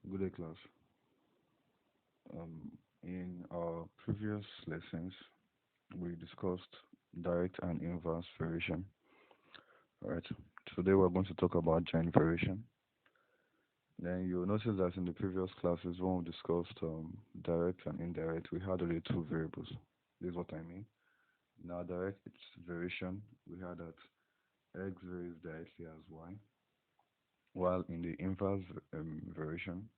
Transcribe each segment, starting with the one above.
Good day, class. In our previous lessons, we discussed direct and inverse variation. All right. Today we're going to talk about joint variation. Then you'll notice that in the previous classes, when we discussed direct and indirect, we had only two variables. This is what I mean. Now, direct variation, we had that x varies directly as y, while in the inverse variation,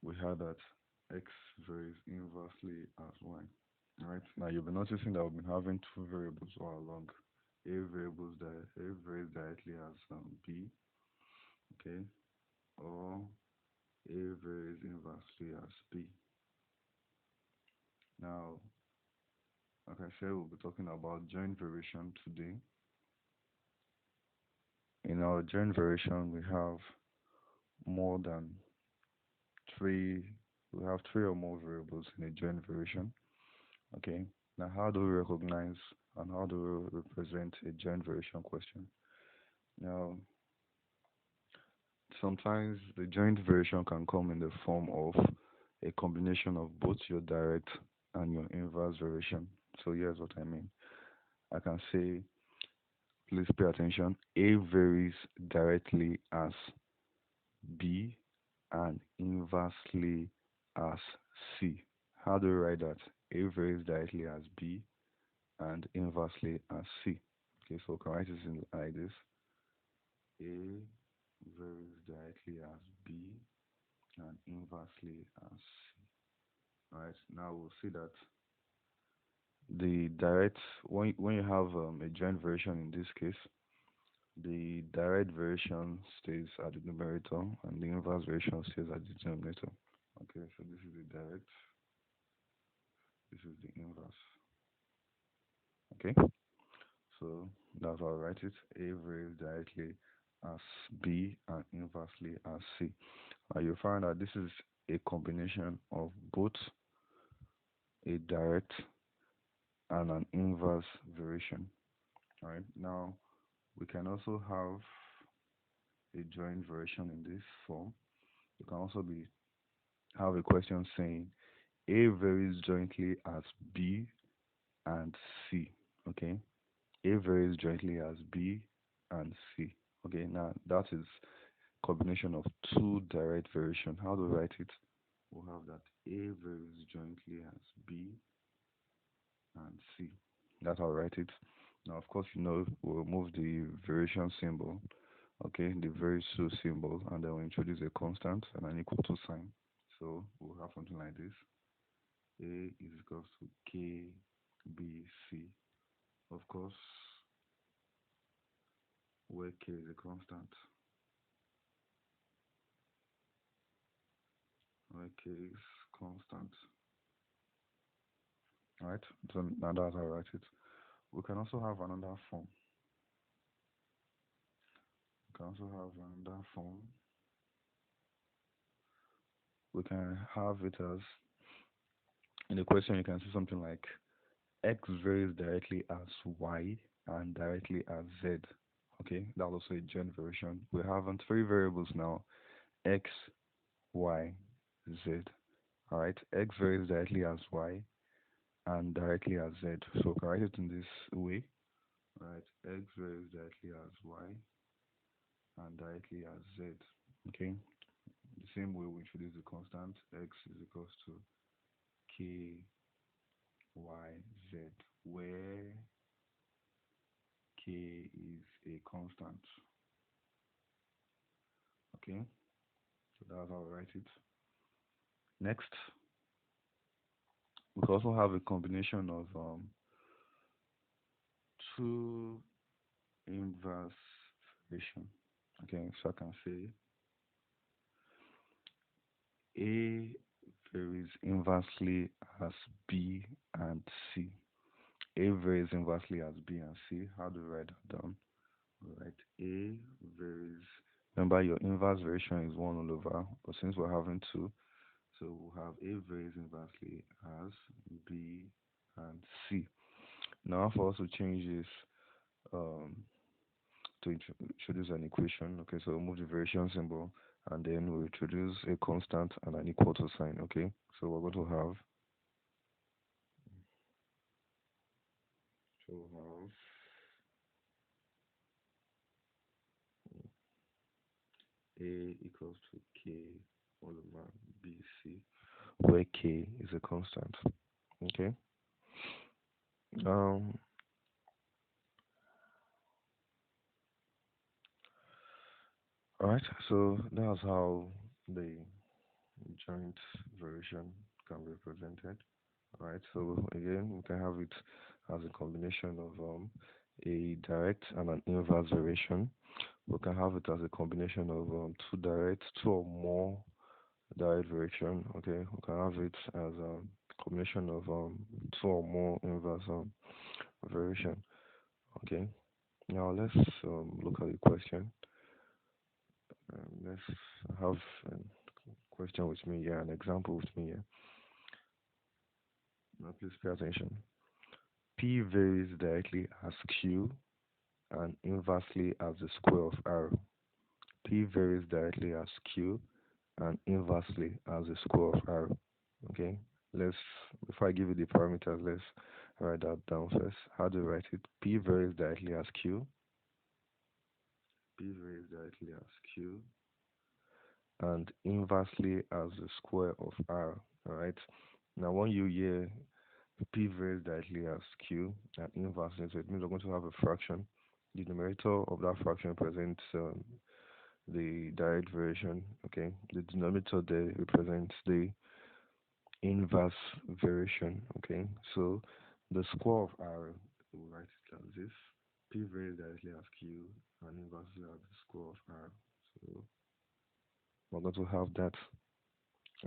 we had that x varies inversely as y. Right now, you'll be noticing that we've been having two variables all along. A varies directly as b, okay, or a varies inversely as b. Now, like I said, we'll be talking about joint variation today. In our joint variation, we have more than three. We have three or more variables in a joint variation. Okay. Now, how do we recognize and how do we represent a joint variation question? Now, sometimes the joint variation can come in the form of a combination of both your direct and your inverse variation. So here's what I mean. I can say, please pay attention, A varies directly as B and inversely as C. How do we write that? A varies directly as B and inversely as C. Okay, so we can write this in like this. A varies directly as B and inversely as C. Alright, now we'll see that the direct, when you have a joint variation in this case, the direct variation stays at the numerator and the inverse variation stays at the denominator. Okay, so this is the direct, this is the inverse. Okay, so that's how I write it. A varies directly as B and inversely as C. You find that this is a combination of both a direct and an inverse variation. All right, now we can also have a joint variation in this form. You can also be have a question saying A varies jointly as B and C. Okay, A varies jointly as B and C. Okay, now that is combination of two direct variation. How do we write it? We'll have that A varies jointly as B and C. That's how I write it. Now, of course, we'll move the variation symbol, okay, the very so symbol, and then we'll introduce a constant and an equal to sign. So we'll have something like this. A is equals to K, B, C. Of course, where K is a constant, where K is constant. Right? So now that's how I write it. We can also have another form. We can also have another form. We can have it as in the question you can see something like x varies directly as y and directly as z. Okay, that's also a joint variation. We're having three variables now: x, y, z. All right, x varies directly as y and directly as z. So we can write it in this way. All right, x varies directly as y and directly as z. Okay, the same way we introduce the constant x is equals to k y z, where k is a constant. Okay, so that's how I write it. Next, we can also have a combination of two inverse variation. Okay, so I can say A varies inversely as B and C. A varies inversely as B and C. How do we write that down? We write A varies. Remember, your inverse variation is 1 all over, but since we're having two, so we'll have A varies inversely as B and C. Now, for us to change this um, to introduce an equation, okay, so we'll move the variation symbol and then we introduce a constant and an equal to sign. Okay, so we're going to have a equals to k all over bc, where k is a constant. Okay. Um. All right. So that's how the joint variation can be represented. All right. So again, we can have it as a combination of a direct and an inverse variation. We can have it as a combination of two or more direct variation. Okay. We can have it as a combination of two or more inverse variation. Okay. Now let's look at the question. Let's have a question with me here, an example with me here. Now please pay attention. P varies directly as Q and inversely as the square of R. P varies directly as Q and inversely as the square of R. Okay, let's, before I give you the parameters, let's write that down first. How do you write it? P varies directly as Q. P varies directly as Q and inversely as the square of R. Alright. Now when you hear P varies directly as Q and inversely, so it means we're going to have a fraction. The numerator of that fraction represents the direct variation. Okay, the denominator there represents the inverse variation. Okay, so the square of R, we'll write it as this. P varies directly as Q and inversely as the square of R. So we're going to have that,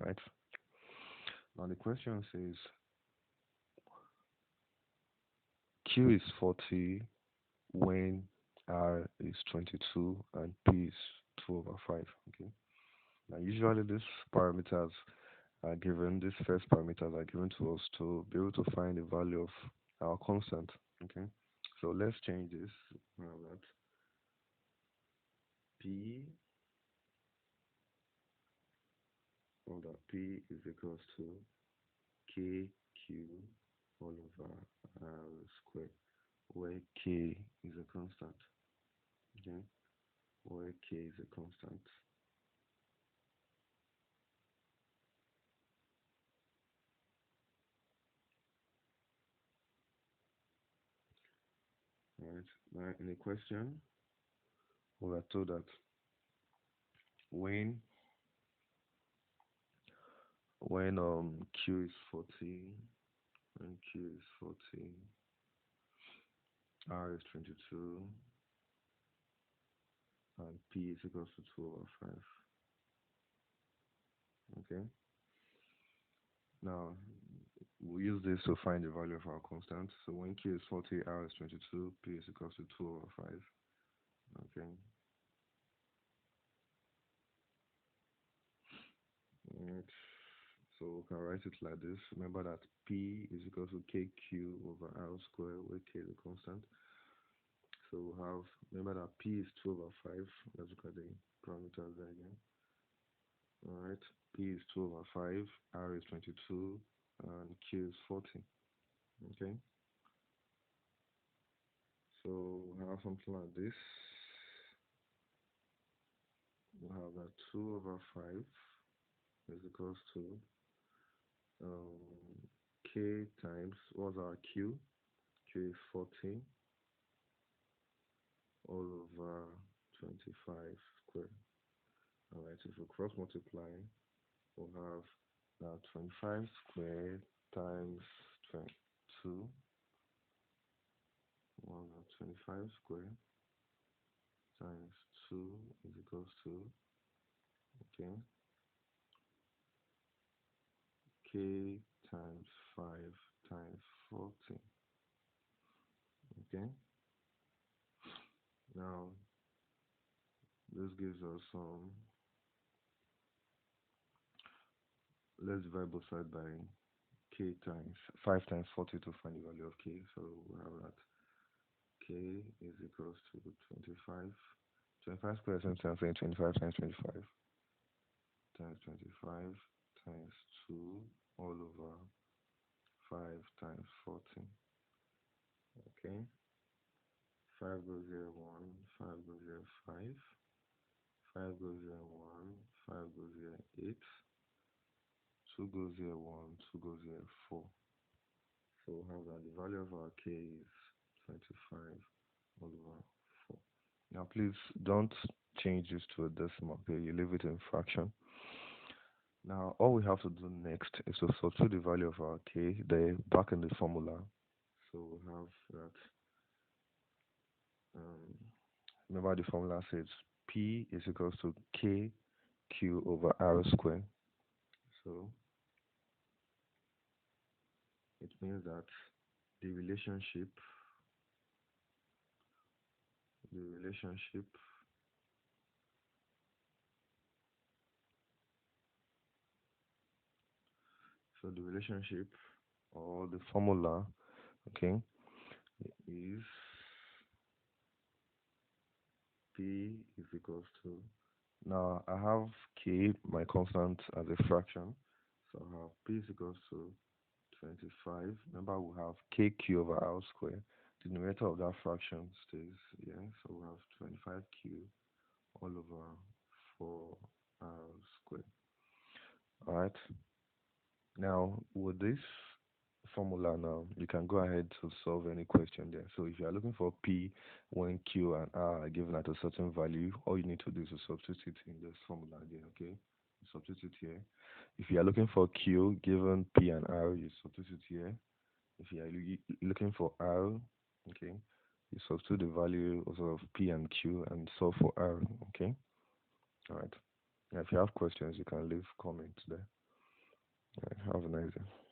right? Now the question says Q is 40 when R is 22 and P is 2 over 5. Okay. Now usually these parameters are given, these first parameters are given to us to be able to find the value of our constant. Okay. So let's change this. Now that P of that P is equals to KQ all over R squared, where K is a constant. Okay. Where K is a constant. Alright. Now in the question, we are told that when Q is 40, when Q is 40, R is 22, and P is equals to 2 over 5. Okay. Now we use this to find the value of our constant. So when Q is 40, R is 22, P is equals to 2 over 5. Okay. Alright. So we can write it like this. Remember that P is equal to KQ over R squared, where K is a constant. So we have, remember that P is 2 over 5. Let's look at the parameters there again. Alright, P is 2 over 5, R is 22, and Q is 40. Okay, so we have something like this. We have that 2 over 5 is equals to K times, what's our Q? Q is 40 all over 25 squared. Alright, if we cross multiply, we'll have now 25 squared times 22, 25 squared times 2 is equals to, okay, K times 5 times 40. Okay, now this gives us let's divide both sides by K times 5 times 40 to find the value of K. So we have that K is equals to 25. 25 squared, sometimes saying 25 times 25. 25 times 2 all over 5 times 14. Okay. 5 goes here 1, 5 goes here 5, 5 goes here 1, 5 goes here 8, 2 goes here 1, 2 goes here 4. So we have that the value of our k is 25 all over 4. Now please don't change this to a decimal, okay? You leave it in fraction. Now all we have to do next is to substitute the value of our k there back in the formula. So we have that, remember the formula says p is equals to k q over r squared. So it means that the relationship, the relationship so the relationship or the formula, okay, is p is equals to, now I have k, my constant, as a fraction, so I have p is equals to 25. Remember, we have kq over r squared. The numerator of that fraction stays here, so we have 25q all over 4r squared. All right. Now, with this formula now, you can go ahead to solve any question there. So if you are looking for P when Q and R are given at a certain value, all you need to do is to substitute in this formula there, okay? You substitute here. If you are looking for Q given P and R, you substitute here. If you are looking for R, okay, you substitute the value also of P and Q and solve for R, okay? All right. Now, if you have questions, you can leave comments there. All right, have a nice day.